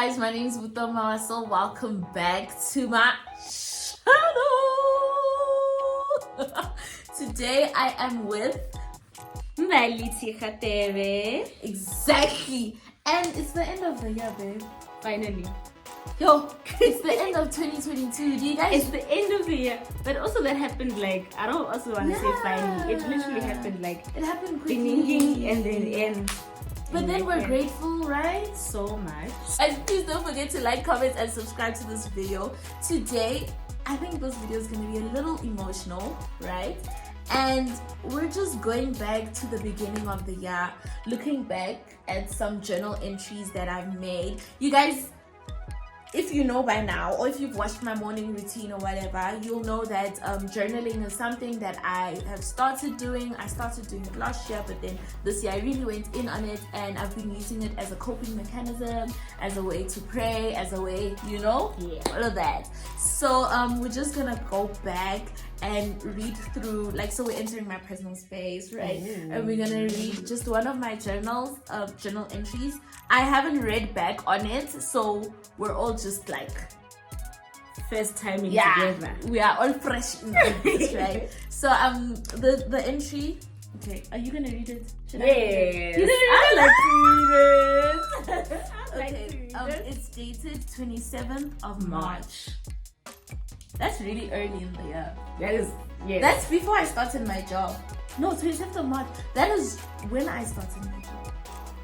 guys, my name is Butoma, so welcome back to my channel. Today I am with Mbali Khatebe. Exactly, and it's the end of the year, babe. Finally. Yo, it's the end of 2022. Do you guys? It's the end of the year. But also that happened like, I don't also want to say finally. It literally happened like It happened quickly. beginning and then end. But then we're grateful, right? So much. And please don't forget to like, comment, and subscribe to this video. Today, I think this video is going to be a little emotional, right? And we're just going back to the beginning of the year, looking back at some journal entries that I've made. You guys, if you know by now, or if you've watched my morning routine or whatever, you'll know that journaling is something that I have started doing. I started doing it last year, but then this year I really went in on it, and I've been using it as a coping mechanism, as a way to pray, as a way, all of that. So we're just gonna go back and read through, so we're entering my personal space, right? And we're gonna read just one of my journal entries. I haven't read back on it, so we're all just First time together. We are all fresh in this, right? So the entry. Okay, are you gonna read it? Should I read it? Yes. I like to read it. I like to read it. It's dated 27th of March. That's really early in the year. That is, yes. That's before I started my job. No, 27th of March. That is when I started my job.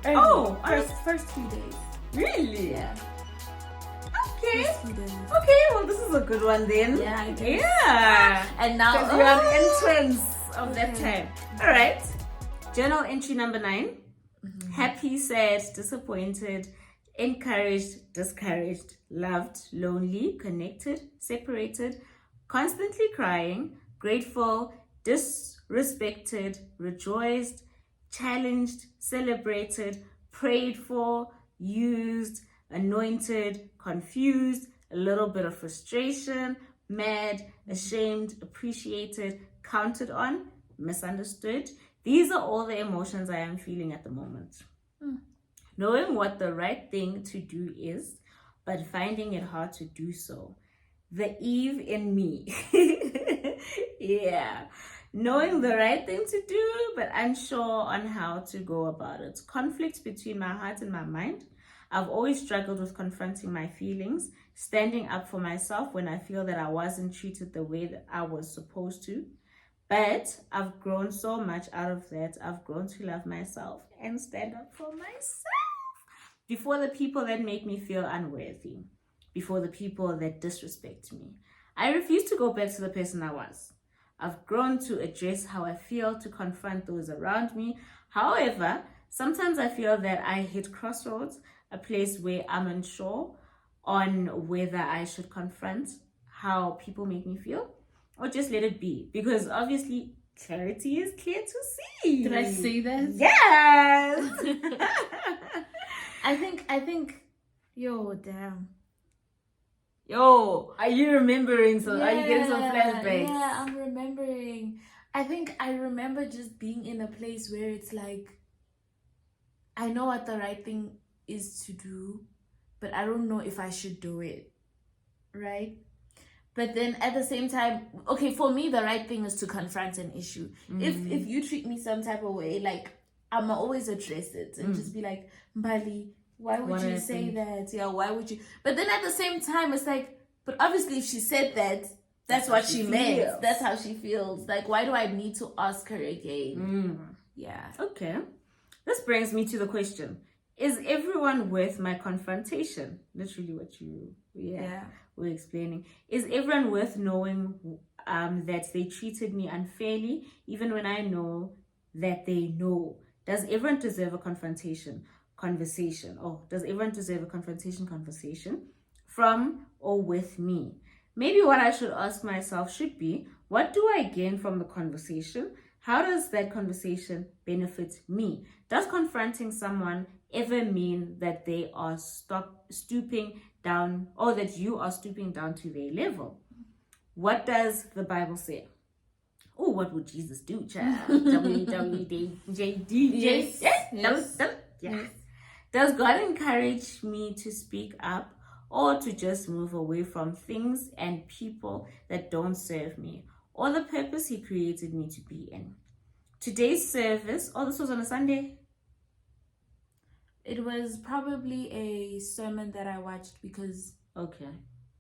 Early. Oh, first few days. Really? Yeah. Okay. First few days. Okay, well, this is a good one then. Yeah, I guess. Yeah. And now Because you're an entrance of that time. All right. Journal entry number 9. Happy, sad, disappointed, encouraged, discouraged, loved, lonely, connected, separated, constantly crying, grateful, disrespected, rejoiced, challenged, celebrated, prayed for, used, anointed, confused, a little bit of frustration, mad, ashamed, appreciated, counted on, misunderstood. These are all the emotions I am feeling at the moment. Knowing what the right thing to do is, but finding it hard to do so. The Eve in me. Yeah. Knowing the right thing to do, but unsure on how to go about it. Conflict between my heart and my mind. I've always struggled with confronting my feelings, standing up for myself when I feel that I wasn't treated the way that I was supposed to. But I've grown so much out of that. I've grown to love myself and stand up for myself. Before the people that make me feel unworthy. Before the people that disrespect me. I refuse to go back to the person I was. I've grown to address how I feel, to confront those around me. However, sometimes I feel that I hit crossroads, a place where I'm unsure on whether I should confront how people make me feel or just let it be. Because obviously, clarity is clear to see. Did I say that? Yes! I think, yo, damn. Yo, are you remembering some? Are you getting some flashbacks? Yeah, I'm remembering. I think I remember just being in a place where it's I know what the right thing is to do, but I don't know if I should do it, right? But then at the same time, okay, for me, the right thing is to confront an issue. If you treat me some type of way, I'ma always address it and just be like, Mbali, why would you say that? Yeah, why would you? But then at the same time, it's but obviously if she said that, that's what she meant. That's how she feels. Why do I need to ask her again? Yeah. Okay. This brings me to the question. Is everyone worth my confrontation? Literally what you were explaining. Is everyone worth knowing that they treated me unfairly, even when I know that they know? Does everyone deserve a conversation? Or does everyone deserve a conversation from or with me? Maybe what I should ask myself should be, what do I gain from the conversation? How does that conversation benefit me? Does confronting someone ever mean that they are stooping down, or that you are stooping down to their level? What does the Bible say? Oh, what would Jesus do, child? WWJD. Yes. Yes. Does God encourage me to speak up or to just move away from things and people that don't serve me or the purpose He created me to be in? Today's service, this was on a Sunday? It was probably a sermon that I watched because... Okay.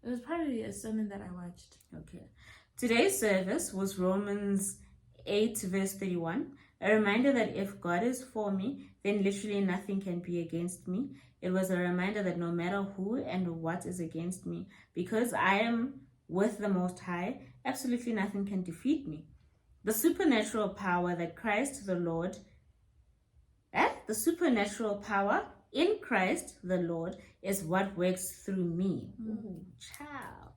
It was probably a sermon that I watched. Okay. Today's service was Romans 8 verse 31. A reminder that if God is for me, then literally nothing can be against me. It was a reminder that no matter who and what is against me, because I am with the Most High, absolutely nothing can defeat me. The supernatural power that Christ the Lord, the supernatural power in Christ the Lord is what works through me. Ooh, child.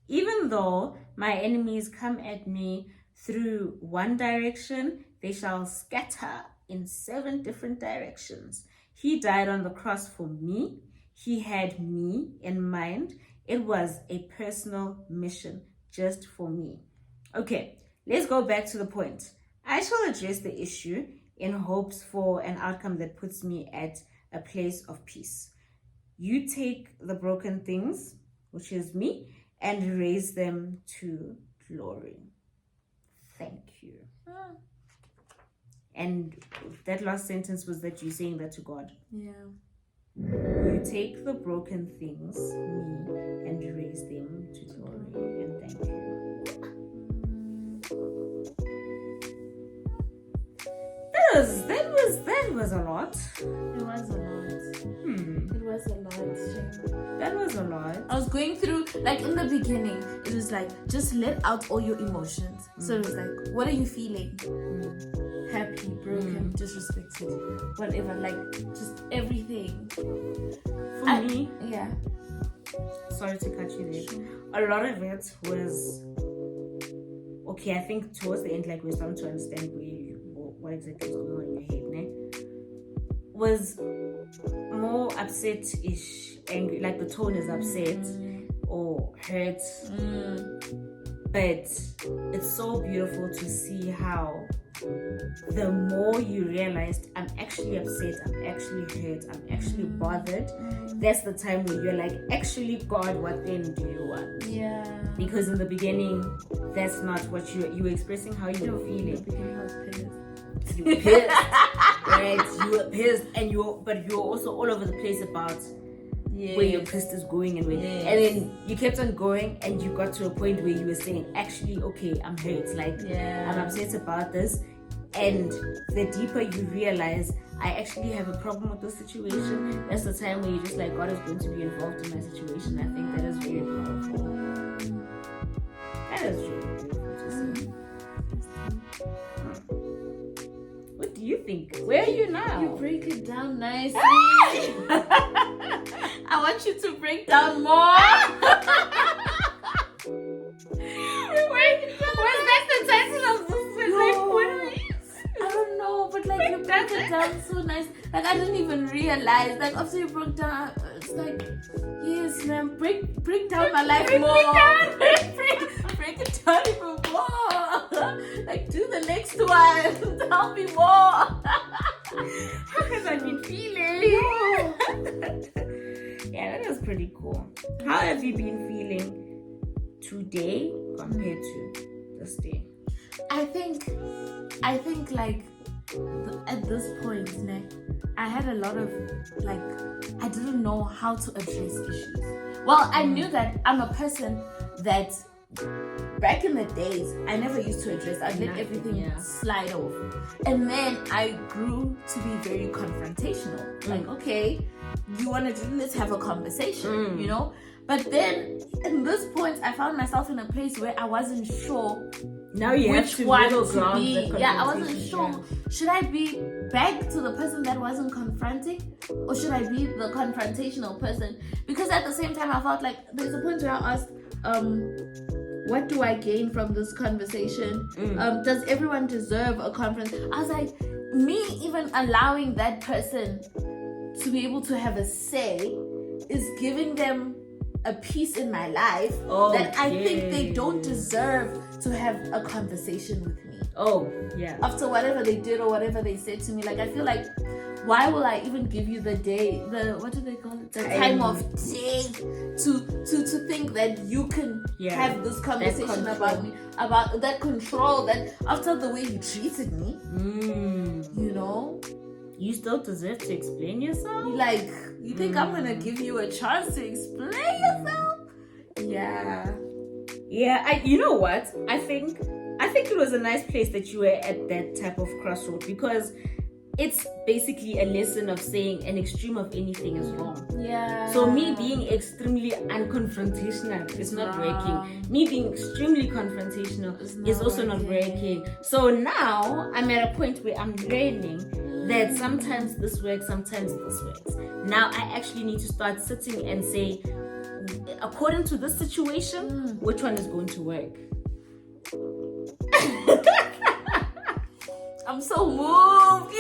Even though my enemies come at me through one direction, they shall scatter in 7 different directions. He died on the cross for me. He had me in mind. It was a personal mission just for me. Okay, let's go back to the point. I shall address the issue in hopes for an outcome that puts me at a place of peace. You take the broken things, which is me, and raise them to glory. Thank you. And that last sentence was that you're saying that to God. Yeah. You take the broken things, me, and raise them to glory. And thank you. That was a lot. It was a lot. It was a lot. That was a lot. I was going through, like in the beginning, it was like, just let out all your emotions. So it was like, what are you feeling? Happy, broken, disrespected, whatever, like just everything. For me, yeah. Sorry to cut you there. A lot of it was okay. I think towards the end, like we're starting to understand what exactly is going on in your head. Was more upset-ish, angry, like the tone is upset or hurt. But it's so beautiful to see how the more you realized I'm actually upset, I'm actually hurt, I'm actually bothered, that's the time where you're like, actually God, what then do you want? Yeah. Because in the beginning, that's not what you were expressing how you were feeling. In the beginning I was pissed. You were pissed, right? You were pissed, but you were also all over the place about where your pissed is going and where. And then you kept on going, and you got to a point where you were saying, actually, okay, I'm hurt. Like I'm upset about this. And the deeper you realize, I actually have a problem with this situation. That's the time where you're just like, God is going to be involved in my situation. I think that is very powerful. That is really beautiful to see. What do you think? Where are you now? You break it down nicely. I want you to break down more. Was that the title of this? I don't know, but like you broke it down so nice. Like I didn't even realize. Like after you broke down, it's like, yes, man, break down my life more. Break it down even more. Like do the next one. Tell me more. How have I been feeling? Yeah, that was pretty cool. How have you been feeling today compared to this day? I think like at this point, I had a lot of like, I didn't know how to address issues. Well, I knew that I'm a person that back in the days, I never used to address. I'd let everything slide off. And then I grew to be very confrontational. Like, okay, you want to do, let's have a conversation, you know? But then, in this point, I found myself in a place where I wasn't sure now you which have to one middle to ground be. the Yeah, I wasn't sure. yeah. Should I be back to the person that wasn't confronting, or should I be the confrontational person? Because at the same time, I felt like there's a point where I asked, what do I gain from this conversation? Does everyone deserve a conference? I was like, me even allowing that person to be able to have a say is giving them a piece in my life that I think they don't deserve to have a conversation with me. Oh, yeah. After whatever they did or whatever they said to me, like I feel like why will I even give you the day, what do they call it, the time of day to think that you can have this conversation about me, about that control, that after the way you treated me, you know, you still deserve to explain yourself. Like, you think I'm gonna give you a chance to explain yourself? Yeah. You know what, I think it was a nice place that you were at that type of crossroad, because it's basically a lesson of saying an extreme of anything is wrong. Yeah. So me being extremely unconfrontational is not working. Me being extremely confrontational is also not working. So now I'm at a point where I'm learning that sometimes this works, sometimes this works. Now I actually need to start sitting and say, according to this situation, which one is going to work? I'm so moved,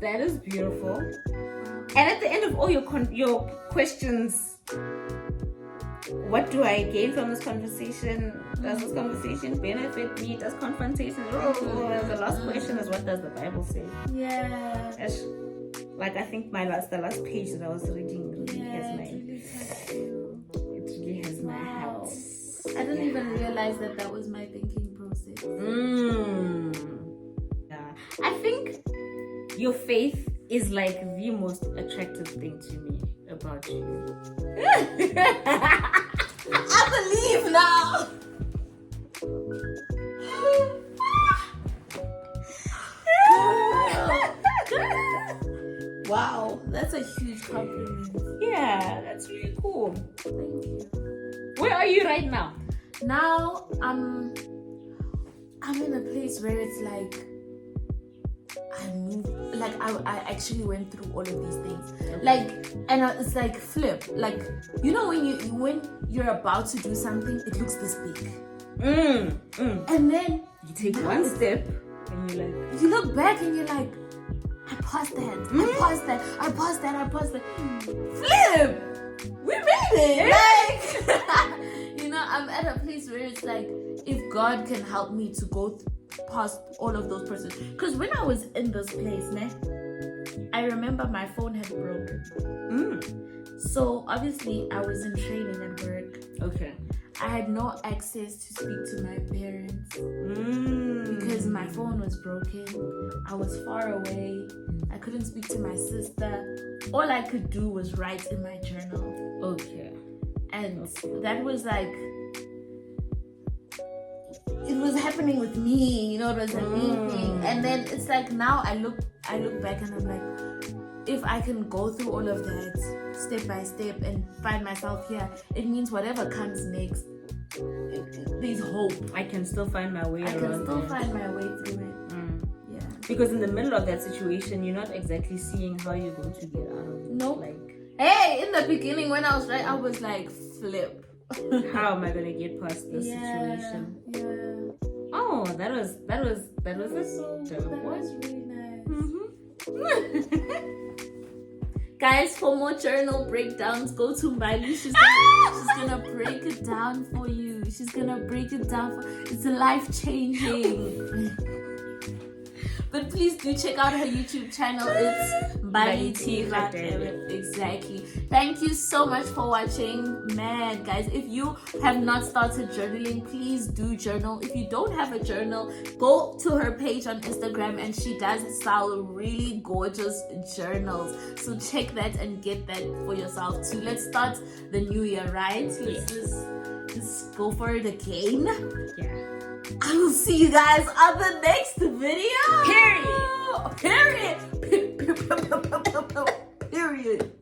That is beautiful. And at the end of all your questions, what do I gain from this conversation? Does this conversation benefit me? Does confrontation? The last question is, what does the Bible say? Yeah. Like, I think the last page that I was reading really has my. It really has my heart. I didn't even realize that was my thinking process. Yeah. I think your faith is like the most attractive thing to me about you. I believe now. Wow, that's a huge compliment. Yeah, that's really cool. Thank you. Where are you right now? Now I'm in a place where it's like I actually went through all of these things. Okay. Like, and it's like flip. Like, you know, when you're about to do something, it looks this big. And then you take one step and you're like, you look back and you're like, I paused that. I paused that. Flip! We made it! Like, you know, I'm at a place where it's like, if God can help me to go past all of those processes. Because when I was in this place, I remember my phone had broken. So obviously I was in training at work. Okay. I had no access to speak to my parents because my phone was broken. I was far away. I couldn't speak to my sister. All I could do was write in my journal. Okay. And that was like, it was happening with me, you know, it was a me thing. And then it's like, now I look back and I'm like, if I can go through all of that step by step and find myself here, it means whatever comes next, there's hope. I can still find my way around. I can still find my way through it. Yeah. Because in the middle of that situation, you're not exactly seeing how you're going to get out of it. Nope. Like, hey, in the beginning when I was right, I was like, flip. How am I gonna get past this situation? Yeah. Oh, that was That was really nice. Guys, for more journal breakdowns, go to Mbali. She's gonna break it down for you. She's gonna break it down it's life changing. But please do check out her YouTube channel. It's Mbali Tiva. Exactly. Thank you so much for watching. Man, guys, if you have not started journaling, please do journal. If you don't have a journal, go to her page on Instagram and she does style really gorgeous journals. So check that and get that for yourself too. Let's start the new year, right? Let's go for it again. Yeah. I will see you guys on the next video. Period.